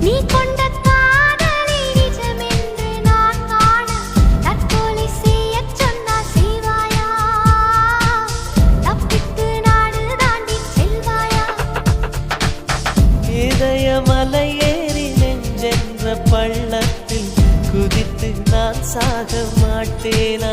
நீ கொண்ட காதலை நிஜமென்று நான் காண தற்கொலை செய்யச் சொன்னால் செய்வாயா? தப்பித்து நாடு தாண்டி செல்வாயா? இதயமலை ஏறி நெஞ்சென்ற பள்ளத்தில் குதித்து நான் சாக மாட்டேன்.